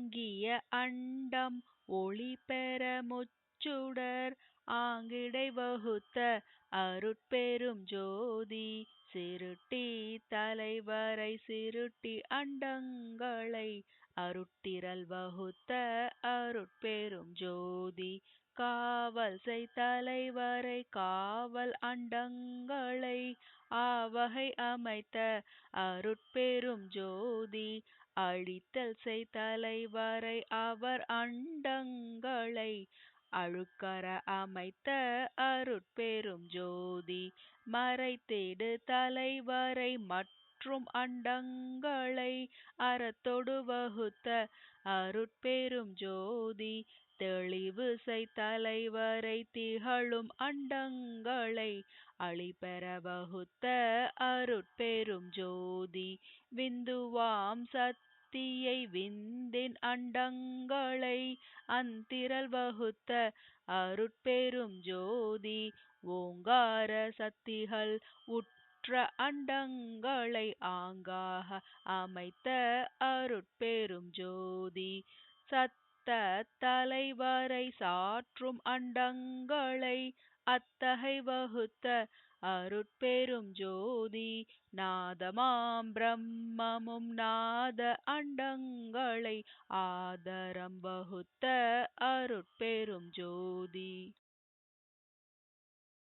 ஓங்கிய அண்டம் ஒளிபெற முச்சுடர் ஆங்கிடை வகுத்த அருட்பெரும் ஜோதி சிருட்டி தலைவரை சிருட்டி அண்டங்களை அருட்டிறல் வகுத்த அருட்பெரும் ஜோதி காவல் செய் தலைவரை காவல் அண்டங்களை ஆவகை அமைத்த அருட்பெரும் ஜோதி அழித்தல் செய் தலைவரை அவர் அண்டங்களை அழுக்கற அமைத்த அருட்பெரும் ஜோதி மறைத்திடு தலைவரை மற்றும் அண்டங்களை அறத்தொடு வகுத்த அருட்பெரும் ஜோதி தெளிவு செய் தலைவரை திகழும் அண்டங்களை அழிபெற வகுத்த அருட்பெரும் ஜோதி விந்துவாம் சத்தியை விந்தின் அண்டங்களை அந்திரல் வகுத்த அருட்பெரும் ஜோதி ஓங்கார சக்திகள் உற்ற அண்டங்களை ஆங்காக அமைத்த அருட்பெரும் ஜோதி சத்த தலைவரை சாற்றும் அண்டங்களை அத்தகை வகுத்த அருட்பெரும் ஜோதி நாதமாம் பிரம்மமும் நாத அண்டங்களை ஆதரம் வகுத்த அருட்பெரும் ஜோதி.